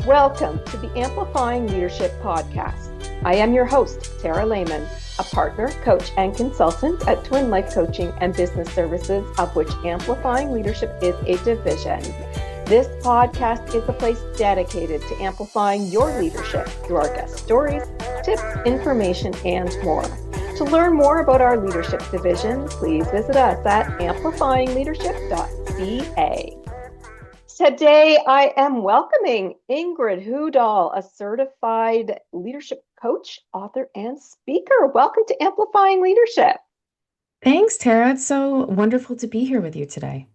Welcome to the Amplifying Leadership podcast. I am your host, Tara Lehman, a partner, coach, and consultant at Twin Life Coaching and Business Services, of which Amplifying Leadership is a division. This podcast is a place dedicated to amplifying your leadership through our guest stories, tips, information, and more. To learn more about our leadership division, please visit us at amplifyingleadership.ca. Today, I am welcoming Ingrid Hu Dahl, a certified leadership coach, author, and speaker. Welcome to Amplifying Leadership. Thanks, Tara. It's so wonderful to be here with you today.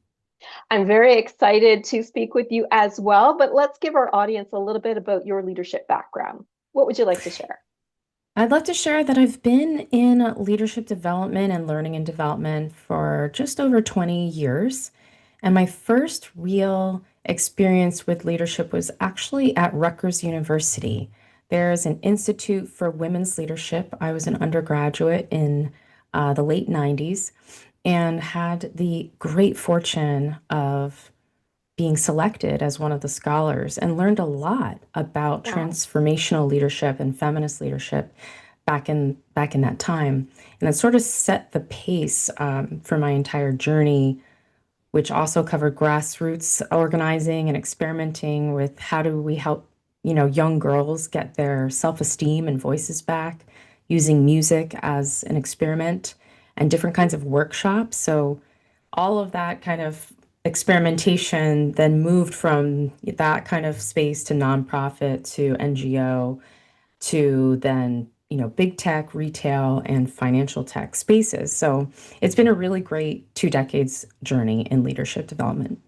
I'm very excited to speak with you as well, but let's give our audience a little bit about your leadership background. What would you like to share? I'd love to share that I've been in leadership development and learning and development for just over 20 years. And my first real experience with leadership was actually at Rutgers University. There's an Institute for Women's Leadership. I was an undergraduate in the late 90s and had the great fortune of being selected as one of the scholars and learned a lot about transformational leadership and feminist leadership back in that time. And it sort of set the pace for my entire journey, which also covered grassroots organizing and experimenting with how do we help, young girls get their self-esteem and voices back using music as an experiment and different kinds of workshops. So all of that kind of experimentation then moved from that kind of space to nonprofit to NGO to then, big tech, retail, and financial tech spaces. So it's been a really great 2 decades journey in leadership development.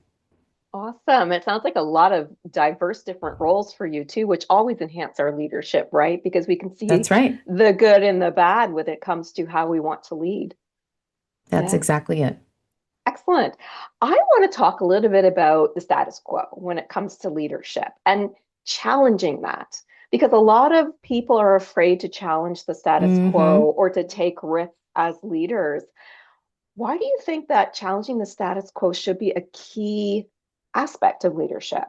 Awesome. It sounds like a lot of diverse different roles for you too, which always enhance our leadership, right? Because we can see That's right. the good and the bad when it comes to how we want to lead. That's Yeah. exactly it. Excellent. I want to talk a little bit about the status quo when it comes to leadership and challenging that, because a lot of people are afraid to challenge the status hmm quo or to take risks as leaders. Why do you think that challenging the status quo should be a key aspect of leadership?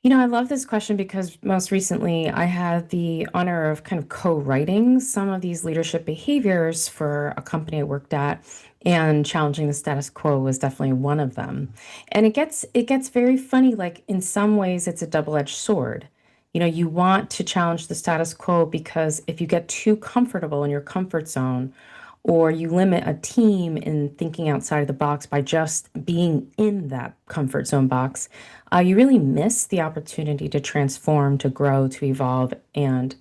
I love this question because most recently I had the honor of kind of co-writing some of these leadership behaviors for a company I worked at, and challenging the status quo was definitely one of them. And it gets very funny, like in some ways it's a double-edged sword. You want to challenge the status quo because if you get too comfortable in your comfort zone, or you limit a team in thinking outside of the box by just being in that comfort zone box, you really miss the opportunity to transform, to grow, to evolve, and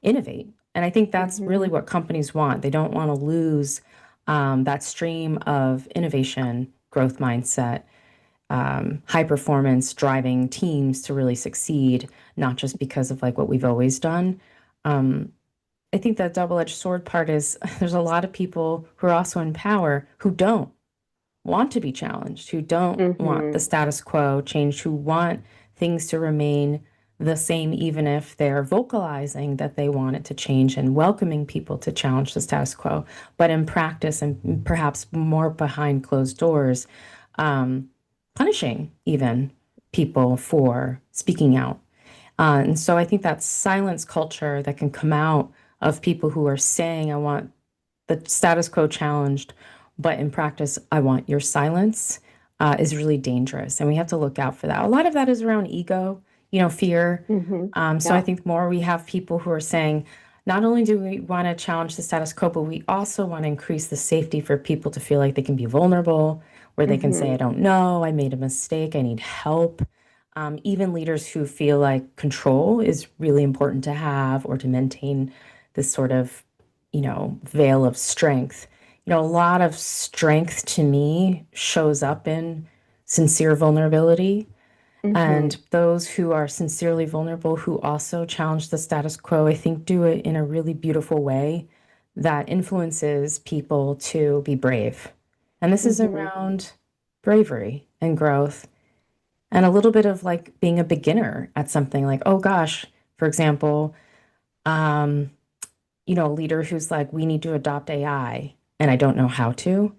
innovate. And I think that's really Hmm. what companies want. They don't want to lose that stream of innovation, growth mindset, high performance, driving teams to really succeed, not just because of like what we've always done. Um, I think that double-edged sword part is there's a lot of people who are also in power who don't want to be challenged, who don't want the Hmm. status quo changed, who want things to remain the same, even if they're vocalizing that they want it to change and welcoming people to challenge the status quo. But in practice, and perhaps more behind closed doors, um, punishing even people for speaking out. And so I think that silence culture that can come out of people who are saying, I want the status quo challenged, but in practice, I want your silence, is really dangerous. And we have to look out for that. A lot of that is around ego, fear. Hmm. So I Yeah. think the more we have people who are saying, not only do we want to challenge the status quo, but we also want to increase the safety for people to feel like they can be vulnerable, where they can say, I Hmm. don't know, I made a mistake, I need help. Even leaders who feel like control is really important to have or to maintain this sort of, veil of strength. A lot of strength to me shows up in sincere vulnerability. Hmm. And those who are sincerely vulnerable, who also challenge the status quo, I think do it in a really beautiful way that influences people to be brave. And this is Hmm. around bravery and growth and a little bit of like being a beginner at something like, oh gosh, for example, um, a leader who's like, we need to adopt AI and I don't know how to.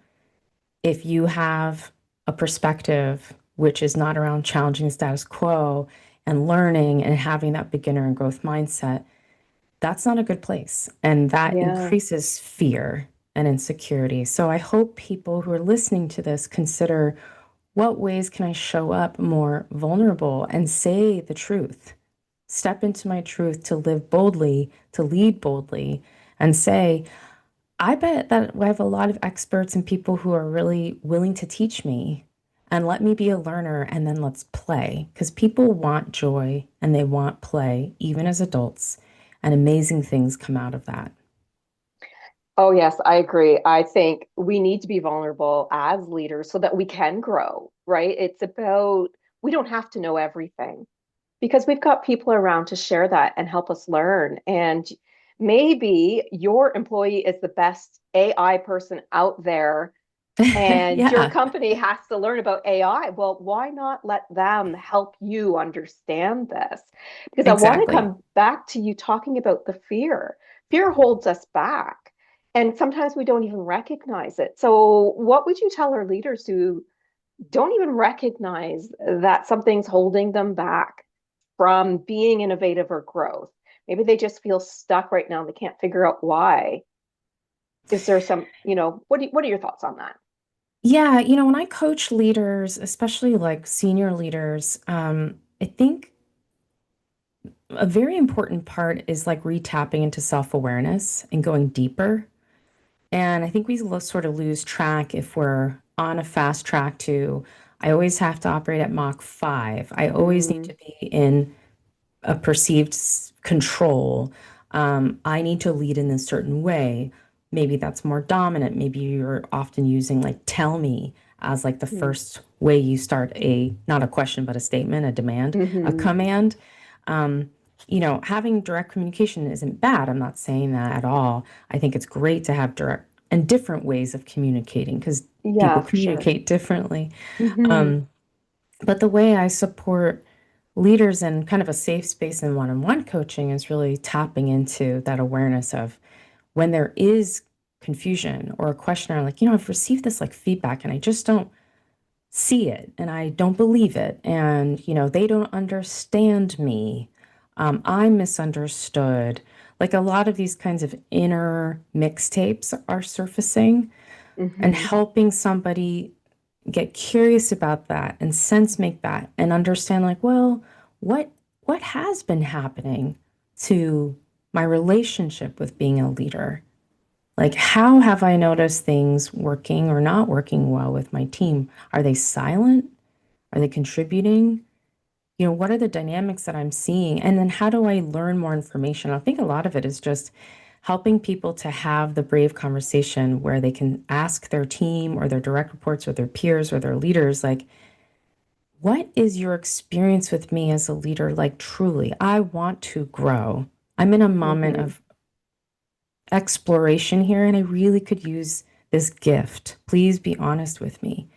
If you have a perspective which is not around challenging the status quo and learning and having that beginner and growth mindset, that's not a good place. And that Yeah. increases fear and insecurity. So I hope people who are listening to this consider, what ways can I show up more vulnerable and say the truth? Step into my truth to live boldly, to lead boldly, and say, I bet that I have a lot of experts and people who are really willing to teach me, and let me be a learner, and then let's play. Because people want joy and they want play, even as adults, and amazing things come out of that. Oh, yes, I agree. I think we need to be vulnerable as leaders so that we can grow, right? It's about, we don't have to know everything because we've got people around to share that and help us learn. And maybe your employee is the best AI person out there and your Yeah, company has to learn about AI. Well, why not let them help you understand this? Because I want to exactly. come back to you talking about the fear. Fear holds us back, and sometimes we don't even recognize it. So, what would you tell our leaders who don't even recognize that something's holding them back from being innovative or growth? Maybe they just feel stuck right now and they can't figure out why. Is there some, what are your thoughts on that? Yeah, when I coach leaders, especially like senior leaders, I think a very important part is like retapping into self-awareness and going deeper. And I think we sort of lose track if we're on a fast track to, I always have to operate at Mach 5. I always need Mm, to be in a perceived control. I need to lead in a certain way. Maybe that's more dominant. Maybe you're often using like tell me as like the mm, first way you start a, not a question, but a statement, a demand, a mhm. command. Um, Having direct communication isn't bad. I'm not saying that at all. I think it's great to have direct and different ways of communicating because Yeah, people for sure. communicate differently. Hmm. Um, but the way I support leaders in kind of a safe space and one-on-one coaching is really tapping into that awareness of when there is confusion or a question or like, I've received this like feedback and I just don't see it and I don't believe it. And, they don't understand me. I'm misunderstood. Like a lot of these kinds of inner mixtapes are surfacing and Hmm. helping somebody get curious about that and sense make that and understand like, well, what what has been happening to my relationship with being a leader? Like, how have I noticed things working or not working well with my team? Are they silent? Are they contributing? What are the dynamics that I'm seeing? And then how do I learn more information? I think a lot of it is just helping people to have the brave conversation where they can ask their team or their direct reports or their peers or their leaders, like, what is your experience with me as a leader? Like, truly, I want to grow. I'm in a moment Hmm. of exploration here and I really could use this gift. Please be honest with me.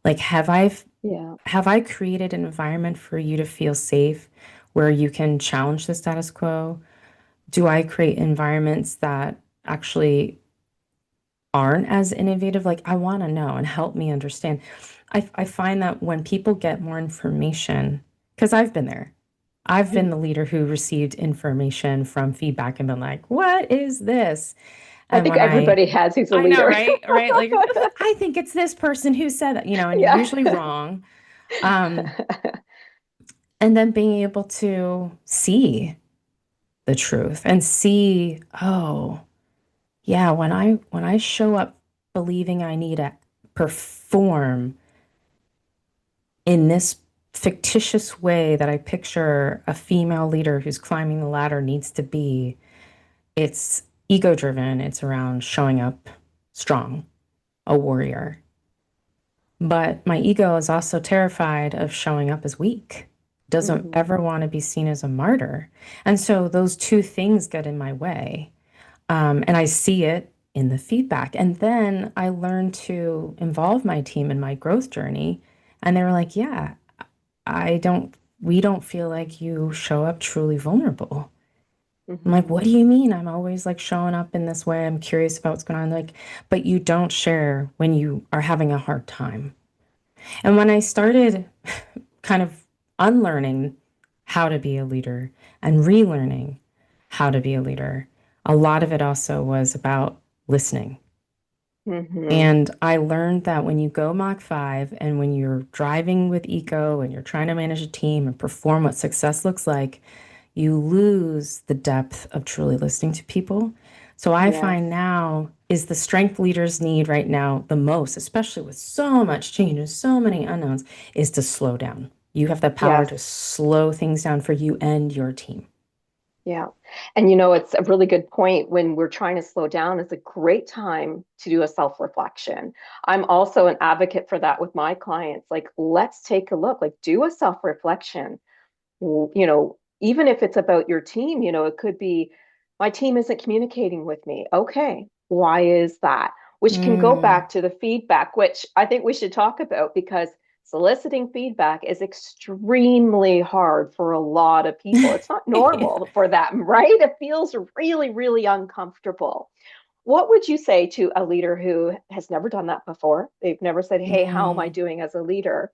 Like, Yeah. have I created an environment for you to feel safe where you can challenge the status quo? Do I create environments that actually aren't as innovative? Like, I want to know and help me understand. I find that when people get more information, because I've been there, I've been the leader who received information from feedback and been like, what is this? I And think when everybody has who's a I know, leader. right? Right. Like, I think it's this person who said that, and you're Yeah. usually wrong. Um, and then being able to see the truth and see, oh, yeah, when I show up believing I need to perform in this fictitious way that I picture a female leader who's climbing the ladder needs to be, it's ego driven. It's around showing up strong, a warrior. But my ego is also terrified of showing up as weak, doesn't Hmm. ever want to be seen as a martyr. And so those two things get in my way. And I see it in the feedback. And then I learned to involve my team in my growth journey. And they were like, yeah, we don't feel like you show up truly vulnerable. I'm like, Hmm. what do you mean? I'm always like showing up in this way. I'm curious about what's going on. Like, but you don't share when you are having a hard time. And when I started kind of unlearning how to be a leader and relearning how to be a leader. A lot of it also was about listening. Mm-hmm. And I learned that when you go Mach 5 and when you're driving with eco and you're trying to manage a team and perform what success looks like, you lose the depth of truly listening to people. So I Yes. find now is the strength leaders need right now the most, especially with so much change and so many unknowns, is to slow down. You have the power Yes. to slow things down for you and your team. Yeah. And it's a really good point. When we're trying to slow down, it's a great time to do a self-reflection. I'm also an advocate for that with my clients. Like, let's take a look, like, do a self-reflection. Even if it's about your team, it could be my team isn't communicating with me. Okay, why is that? Which can go Mm. back to the feedback, which I think we should talk about because soliciting feedback is extremely hard for a lot of people. It's not Yeah. normal for them, right? It feels really, really uncomfortable. What would you say to a leader who has never done that before? They've never said, "Hey, how am I Mm. doing as a leader?"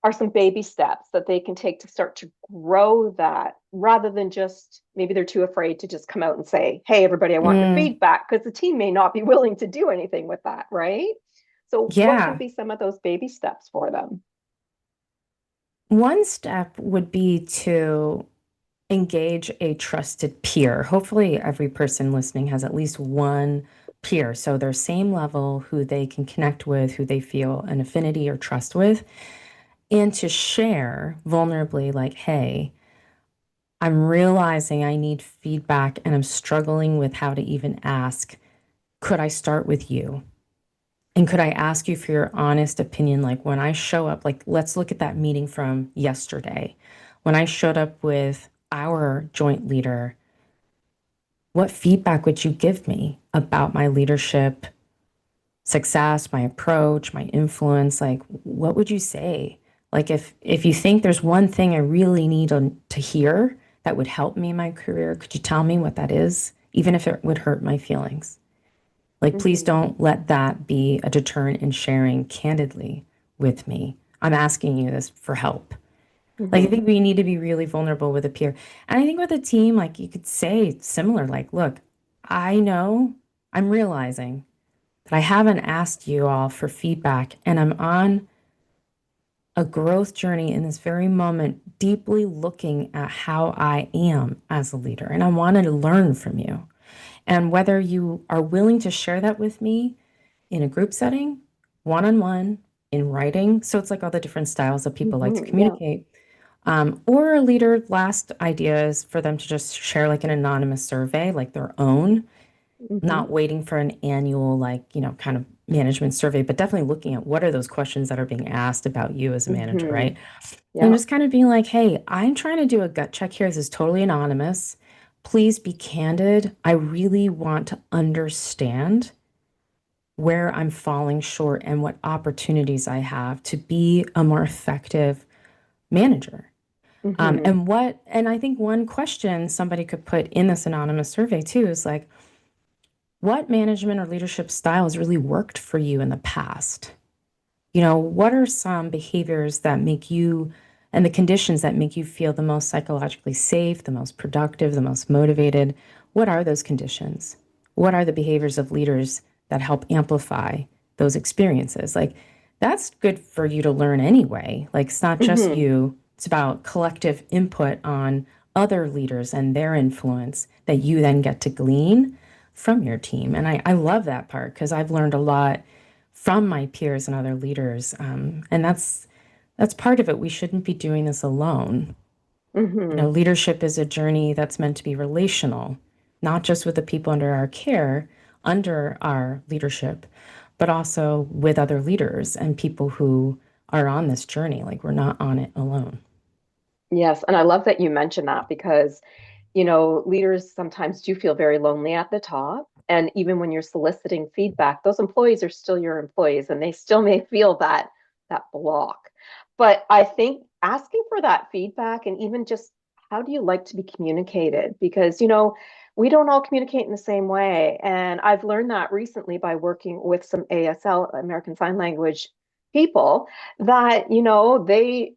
Are some baby steps that they can take to start to grow that rather than just maybe they're too afraid to just come out and say, "Hey, everybody, I want your Mm. feedback," because the team may not be willing to do anything with that, right? So, what could Yeah. be some of those baby steps for them? One step would be to engage a trusted peer. Hopefully, every person listening has at least one peer. So they're same level who they can connect with, who they feel an affinity or trust with, and to share vulnerably, like, hey, I'm realizing I need feedback and I'm struggling with how to even ask. Could I start with you? And could I ask you for your honest opinion? Like when I show up, like let's look at that meeting from yesterday. When I showed up with our joint leader, what feedback would you give me about my leadership success, my approach, my influence? Like what would you say? Like if you think there's one thing I really need to hear that would help me in my career, could you tell me what that is? Even if it would hurt my feelings. Like, please Mm-hmm. don't let that be a deterrent in sharing candidly with me. I'm asking you this for help. Like, I Mm-hmm. think we need to be really vulnerable with a peer. And I think with a team, like, you could say similar, like, look, I know I'm realizing that I haven't asked you all for feedback, and I'm on a growth journey in this very moment, deeply looking at how I am as a leader. And I wanted to learn from you. And whether you are willing to share that with me in a group setting, one on one, in writing. So it's like all the different styles that people like to Mm-hmm. Yeah. communicate. Or a leader, last idea is for them to just share like an anonymous survey, like their own, Mm-hmm. not waiting for an annual, like, kind of management survey, but definitely looking at what are those questions that are being asked about you as a manager, Mm-hmm. right? And Yeah. just kind of being like, hey, I'm trying to do a gut check here. This is totally anonymous. Please be candid. I really want to understand where I'm falling short and what opportunities I have to be a more effective manager. Mm-hmm. And I think one question somebody could put in this anonymous survey too is like, what management or leadership styles really worked for you in the past? What are some behaviors that make you and the conditions that make you feel the most psychologically safe, the most productive, the most motivated? What are those conditions? What are the behaviors of leaders that help amplify those experiences? Like, that's good for you to learn anyway. Like, it's not just Mm-hmm. you, it's about collective input on other leaders and their influence that you then get to glean from your team. And I love that part because I've learned a lot from my peers and other leaders. And that's part of it. We shouldn't be doing this alone. Mm-hmm. Leadership is a journey that's meant to be relational, not just with the people under our care, under our leadership, but also with other leaders and people who are on this journey. Like we're not on it alone. Yes, and I love that you mentioned that because leaders sometimes do feel very lonely at the top. And even when you're soliciting feedback, those employees are still your employees and they still may feel that block. But I think asking for that feedback and even just how do you like to be communicated? Because, we don't all communicate in the same way. And I've learned that recently by working with some ASL, American Sign Language people, that, they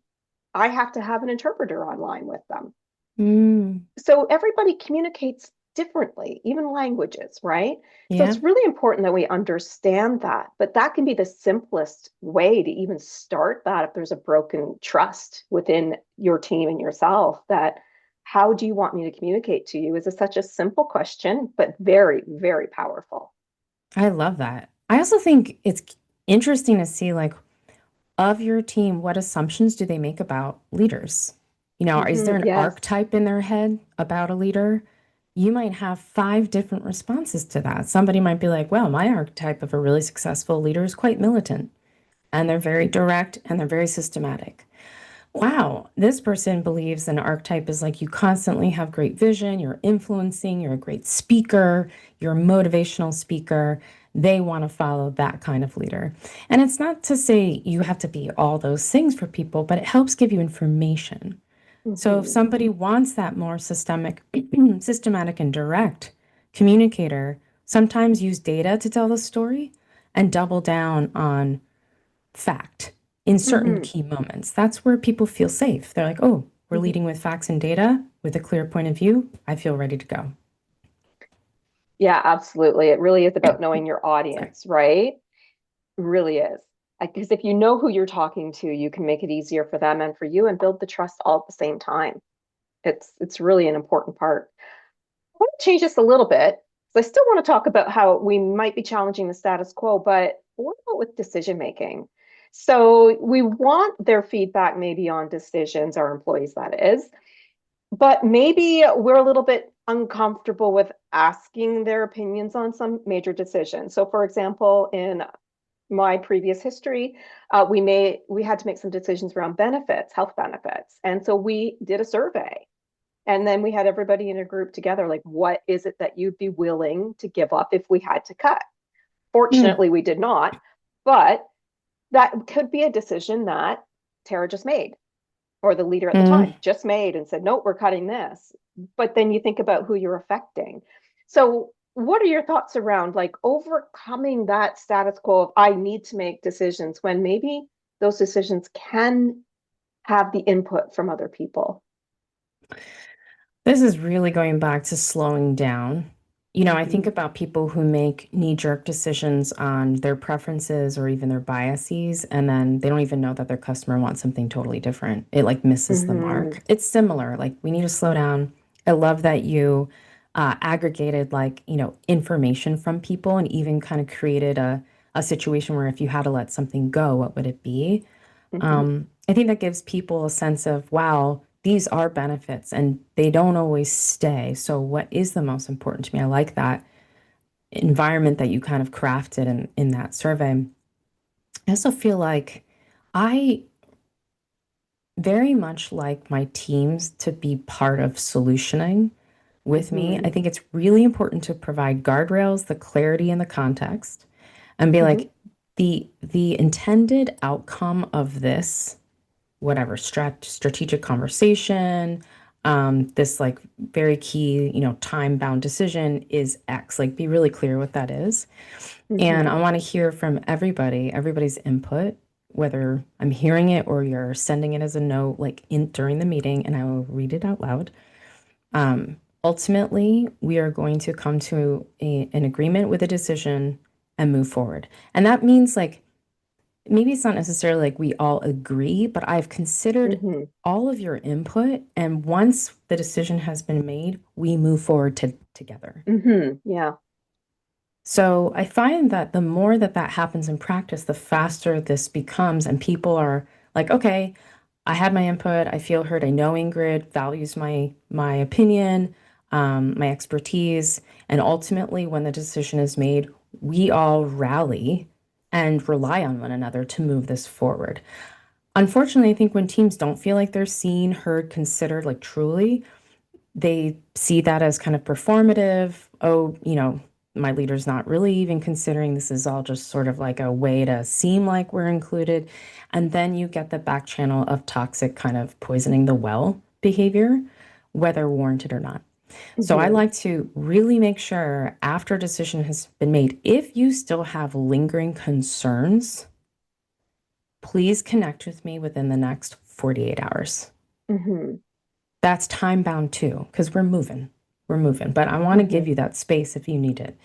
I have to have an interpreter online with them. Mm, So everybody communicates differently, even languages, right? So yeah, it's really important that we understand that. But that can be the simplest way to even start that if there's a broken trust within your team and yourself, that how do you want me to communicate to you is such a simple question, but very, very powerful. I love that. I also think it's interesting to see like of your team, what assumptions do they make about leaders? Is there an Yes. archetype in their head about a leader? You might have five different responses to that. Somebody might be like, well, my archetype of a really successful leader is quite militant, and they're very direct and they're very systematic. Wow, this person believes an archetype is like you constantly have great vision, you're influencing, you're a great speaker, you're a motivational speaker. They want to follow that kind of leader. And it's not to say you have to be all those things for people, but it helps give you information. So if Hmm. somebody wants that more systematic and direct communicator, sometimes use data to tell the story and double down on fact in certain Hmm. key moments. That's where people feel safe. They're like, oh, we're Hmm. leading with facts and data with a clear point of view. I feel ready to go. Yeah, absolutely. It really is about knowing your Sorry. audience, right? It really is. Because if you know who you're talking to, you can make it easier for them and for you and build the trust all at the same time. It's really an important part. I want to change this a little bit. So I still want to talk about how we might be challenging the status quo, but what about with decision making? So we want their feedback maybe on decisions, our employees, that is, but maybe we're a little bit uncomfortable with asking their opinions on some major decisions. So, for example, in my previous history, we had to make some decisions around benefits, health benefits, and so we did a survey, and then we had everybody in a group together, like, what is it that you'd be willing to give up if we had to cut? Mm, Fortunately, we did not, but that could be a decision that Tara just made, or the leader at the mm. time just made and said, nope, we're cutting this. But then you think about who you're affecting. So, what are your thoughts around like overcoming that status quo of I need to make decisions when maybe those decisions can have the input from other people? This is really going back to slowing down. I think Mm-hmm. about people who make knee-jerk decisions on their preferences or even their biases, and then they don't even know that their customer wants something totally different. It like misses the Mm-hmm. mark. It's similar. Like we need to slow down. I love that you aggregated like, information from people and even kind of created a situation where if you had to let something go, what would it be? Mm-hmm. I think that gives people a sense of, wow, these are benefits and they don't always stay. So, what is the most important to me? I like that environment that you kind of crafted in that survey. I also feel like I very much like my teams to be part of solutioning with me. Mm-hmm. I think it's really important to provide guardrails, the clarity and the context, and be Mm-hmm. like, the intended outcome of this whatever strategic conversation, this like very key, time bound decision is X. Like, be really clear what that is. And Mm-hmm. I want to hear from everybody's input, whether I'm hearing it or you're sending it as a note, like in during the meeting, and I will read it out loud. Ultimately, we are going to come to an agreement with a decision and move forward. And that means like maybe it's not necessarily like we all agree, but I've considered Mm-hmm. all of your input. And once the decision has been made, we move forward together. Mm-hmm. Yeah. So I find that the more that that happens in practice, the faster this becomes. And people are like, okay, I had my input. I feel heard. I know Ingrid values my opinion, my expertise. And ultimately, when the decision is made, we all rally and rely on one another to move this forward. Unfortunately, I think when teams don't feel like they're seen, heard, considered, like truly, they see that as kind of performative. Oh, my leader's not really even considering this is all just sort of like a way to seem like we're included. And then you get the back channel of toxic kind of poisoning the well behavior, whether warranted or not. So I Mm-hmm. like to really make sure after a decision has been made, if you still have lingering concerns, please connect with me within the next 48 hours. Mm-hmm. That's time bound too, because we're moving. We're moving. But I want to Mm-hmm. give you that space if you need it.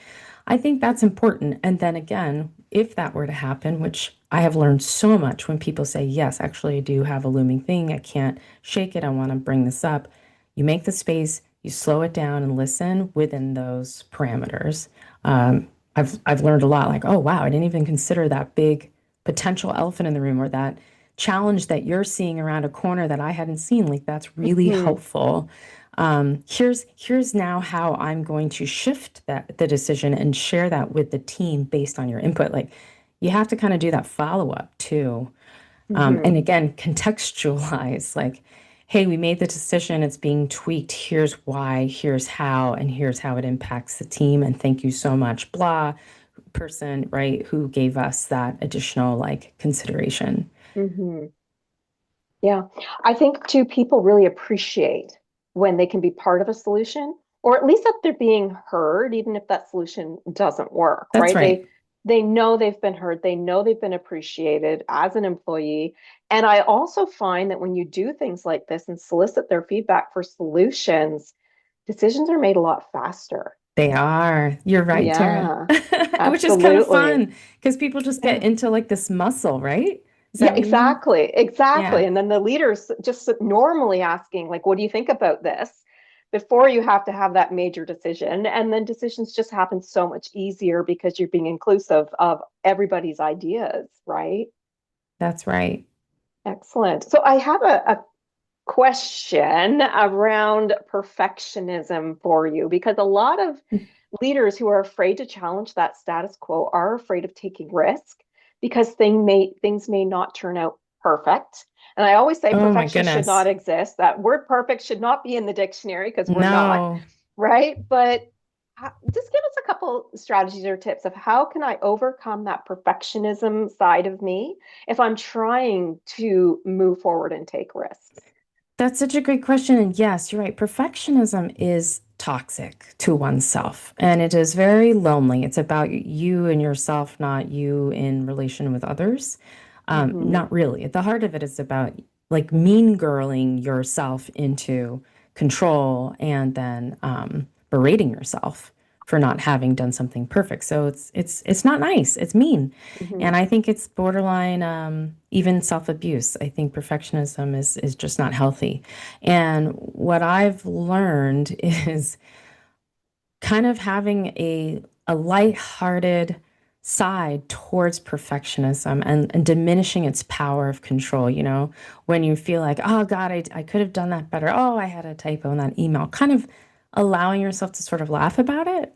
I think that's important. And then again, if that were to happen, which I have learned so much when people say, yes, actually, I do have a looming thing. I can't shake it. I want to bring this up. You make the space, you slow it down and listen within those parameters. I've learned a lot like, oh, wow, I didn't even consider that big potential elephant in the room or that challenge that you're seeing around a corner that I hadn't seen. Like, that's really Mm-hmm. helpful. Here's now how I'm going to shift the decision and share that with the team based on your input. Like you have to kind of do that follow up too. Mm-hmm. And again, contextualize like, hey, we made the decision, it's being tweaked. Here's why, here's how, and here's how it impacts the team. And thank you so much, blah person, right, who gave us that additional like consideration. Mm-hmm. Yeah. I think too, people really appreciate when they can be part of a solution, or at least that they're being heard, even if that solution doesn't work, That's right? right. They know they've been heard, they know they've been appreciated as an employee. And I also find that when you do things like this and solicit their feedback for solutions, decisions are made a lot faster. They are. You're right, Tara. Yeah, Which is kind of absolutely. fun because people just get Yeah. into like this muscle, right? Is that Yeah, what you mean? exactly. Exactly. Yeah, And then the leaders just normally asking, like, what do you think about this? Before you have to have that major decision. And then decisions just happen so much easier because you're being inclusive of everybody's ideas, right? that's right. Excellent. So I have a question around perfectionism for you because a lot of leaders who are afraid to challenge that status quo are afraid of taking risk because things may not turn out perfect. And I always say Oh my perfection should goodness. not exist. That word perfect should not be in the dictionary because we're not, No, right? But just give us a couple strategies or tips of how can I overcome that perfectionism side of me if I'm trying to move forward and take risks. that's such a great question. And yes, you're right. Perfectionism is toxic to oneself and it is very lonely. It's about you and yourself, not you in relation with others. Hmm. Not really. At the heart of it is about like mean girling yourself into control and then berating yourself for not having done something perfect. So it's not nice. It's mean, Hmm. and I think it's borderline even self-abuse. I think perfectionism is just not healthy. And what I've learned is kind of having a lighthearted side towards perfectionism and diminishing its power of control, you know, when you feel like, oh God, I could have done that better. Oh, I had a typo in that email, kind of allowing yourself to sort of laugh about it.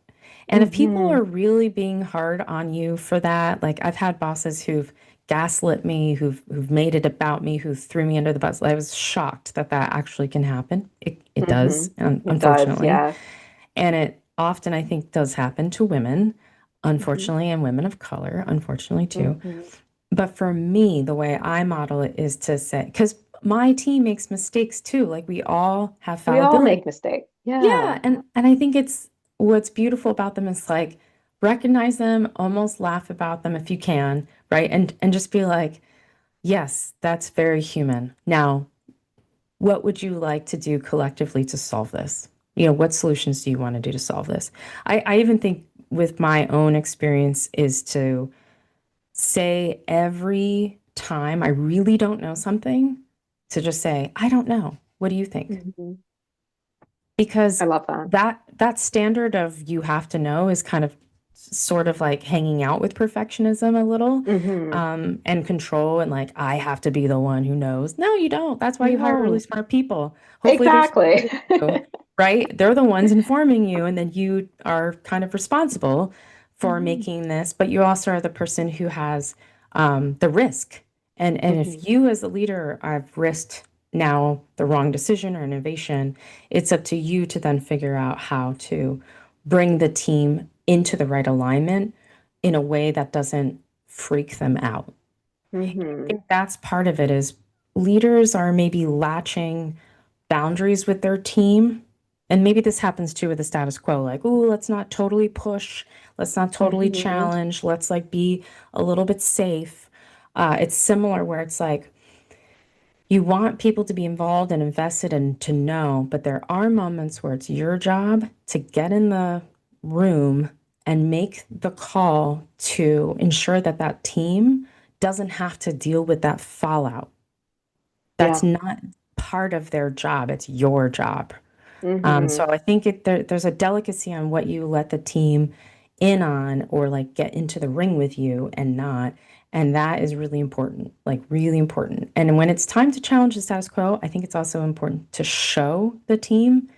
And if people Hmm. are really being hard on you for that, like I've had bosses who've gaslit me, who've made it about me, who threw me under the bus. I was shocked that that actually can happen. It Hmm. does, It does, unfortunately. yes. And it often, I think, does happen to women, Hmm. unfortunately, and women of color, unfortunately, too. Hmm. But for me, the way I model it is to say, because my team makes mistakes too. Like we all have We all fallibility. make mistakes. Yeah. Yeah. And I think it's what's beautiful about them is like recognize them, almost laugh about them if you can, right? And just be like, yes, that's very human. Now, what would you like to do collectively to solve this? You know, what solutions do you want to do to solve this? I even think with my own experience is to say every time I really don't know something, to just say, I don't know. What do you think? Hmm. I Because love that. that standard of you have to know is kind of sort of like hanging out with perfectionism a little Hmm. and control and like I have to be the one who knows. No, you don't. That's why You you hire really don't. smart people. Hopefully they're smarter Exactly. than you, right? They're the ones informing you and then you are kind of responsible for Hmm. making this, but you also are the person who has the risk. And Hmm. if you as a leader have risked now the wrong decision or innovation, it's up to you to then figure out how to bring the team into the right alignment in a way that doesn't freak them out. I Hmm. think that's part of it is leaders are maybe latching boundaries with their team. And maybe this happens too with the status quo, like, oh, let's not totally push, let's not totally Hmm. challenge, let's like be a little bit safe. It's similar where it's like, You want people to be involved and invested and to know, but there are moments where it's your job to get in the room and make the call to ensure that that team doesn't have to deal with that fallout. That's Yeah. not part of their job, it's your job. So Mm-hmm. I think there's a delicacy on what you let the team in on or like get into the ring with you and not. And that is really important, like really important. And when it's time to challenge the status quo, I think it's also important to show the team.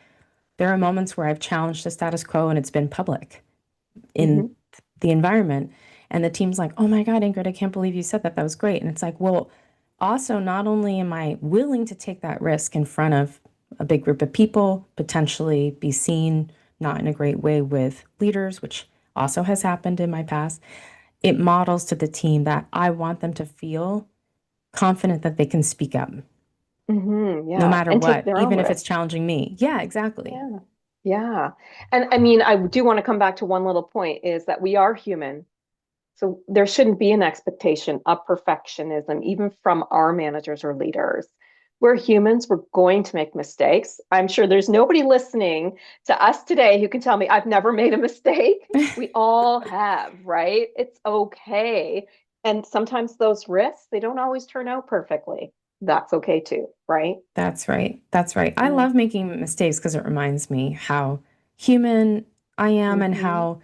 There are moments where I've challenged the status quo and it's been public in Mm-hmm. the environment. And the team's like, oh my God, Ingrid, I can't believe you said that. That was great. And it's like, well, also, not only am I willing to take that risk in front of a big group of people, potentially be seen not in a great way with leaders, which also has happened in my past, it models to the team that I want them to feel confident that they can speak up Mm-hmm. no Yeah. matter And take what, their own even if risk. it's challenging me. Yeah, exactly. Yeah. Yeah. And I mean, I do want to come back to one little point is that we are human. So there shouldn't be an expectation of perfectionism, even from our managers or leaders. We're humans, we're going to make mistakes. I'm sure there's nobody listening to us today who can tell me I've never made a mistake. We all have, right? It's okay. And sometimes those risks, they don't always turn out perfectly. That's okay too, right? That's right. That's right. I Yeah. love making mistakes because it reminds me how human I am and Mm-hmm. how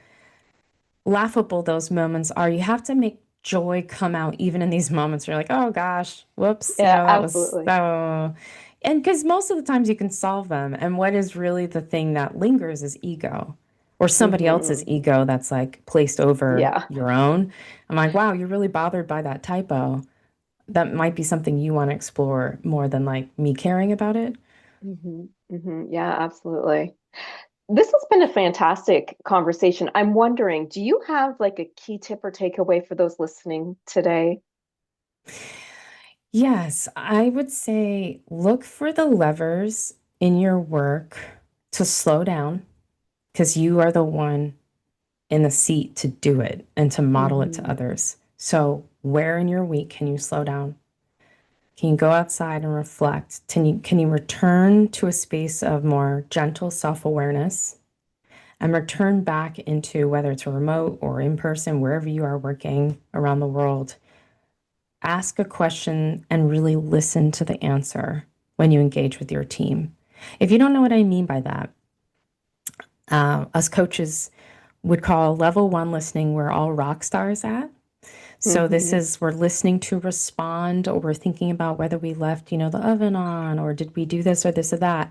laughable those moments are. You have to make joy come out even in these moments where you're like, oh gosh, whoops, Yeah, that was absolutely. so. And because most of the times you can solve them. And what is really the thing that lingers is ego or somebody else's Mm-hmm. ego that's like placed over Yeah. your own. I'm like, wow, you're really bothered by that typo. That might be something you want to explore more than like me caring about it. Mm-hmm. Mm-hmm. Yeah, absolutely. This has been a fantastic conversation. I'm wondering, do you have like a key tip or takeaway for those listening today? Yes, I would say look for the levers in your work to slow down because you are the one in the seat to do it and to model it to Hmm. others. So, where in your week can you slow down? Can you go outside and reflect? Can you return to a space of more gentle self-awareness and return back into whether it's a remote or in person, wherever you are working around the world? Ask a question and really listen to the answer when you engage with your team. If you don't know what I mean by that, us coaches would call level one listening where all rock stars at. So this Hmm. is we're listening to respond or we're thinking about whether we left, the oven on or did we do this or this or that.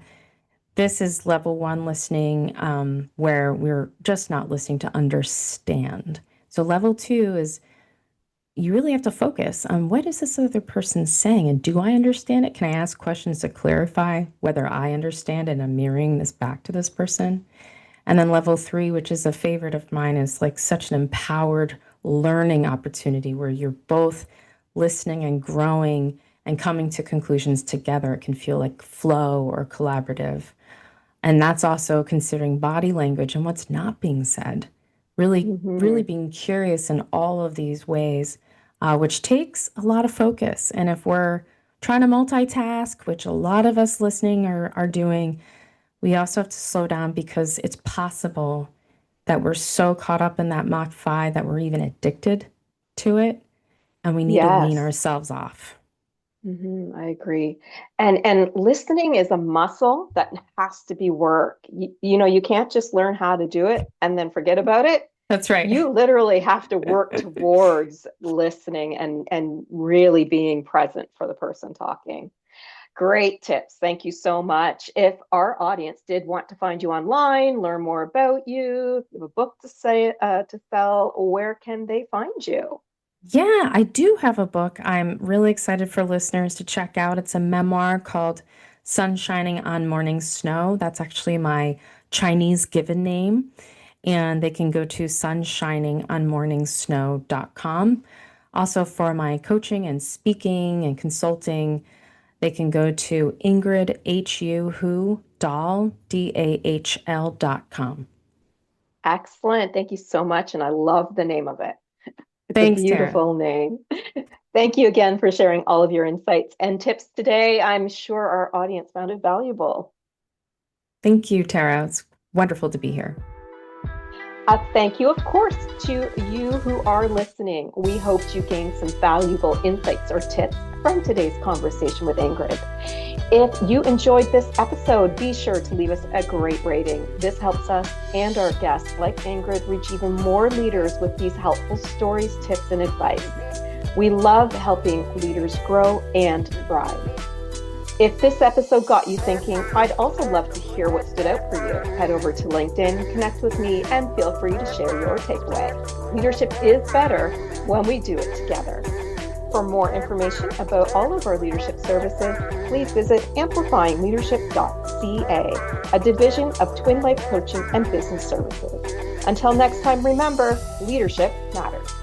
This is level one listening where we're just not listening to understand. So level two is you really have to focus on what is this other person saying and do I understand it? Can I ask questions to clarify whether I understand and I'm mirroring this back to this person? And then level three, which is a favorite of mine, is like such an empowered learning opportunity where you're both listening and growing and coming to conclusions together. It can feel like flow or collaborative. And that's also considering body language and what's not being said. Really, really Hmm. being curious in all of these ways, which takes a lot of focus. And if we're trying to multitask, which a lot of us listening are doing, we also have to slow down because it's possible that we're so caught up in that Mach 5 that we're even addicted to it, and we need to wean Yes. ourselves off. I agree. And listening is a muscle that has to be worked. You can't just learn how to do it and then forget about it. That's right. You literally have to work towards listening and really being present for the person talking. Great tips. Thank you so much. If our audience did want to find you online, learn more about you, if you have a book to sell, where can they find you? Yeah, I do have a book I'm really excited for listeners to check out. It's a memoir called Sun Shining on Morning Snow. That's actually my Chinese given name. And they can go to sunshiningonmorningsnow.com. Also, for my coaching and speaking and consulting, they can go to Ingrid Hu Dahl, DAHL.com. Excellent. Thank you so much. And I love the name of it. It's a Thanks, Tara. beautiful name. Thank you again for sharing all of your insights and tips today. I'm sure our audience found it valuable. Thank you, Tara. It's wonderful to be here. Thank you, of course, to you who are listening. We hope you gained some valuable insights or tips from today's conversation with Ingrid. If you enjoyed this episode, be sure to leave us a great rating. This helps us and our guests, like Ingrid, reach even more leaders with these helpful stories, tips, and advice. We love helping leaders grow and thrive. If this episode got you thinking, I'd also love to hear what stood out for you. Head over to LinkedIn, connect with me, and feel free to share your takeaway. Leadership is better when we do it together. For more information about all of our leadership services, please visit amplifyingleadership.ca, a division of Twin Life Coaching and Business Services. Until next time, remember, leadership matters.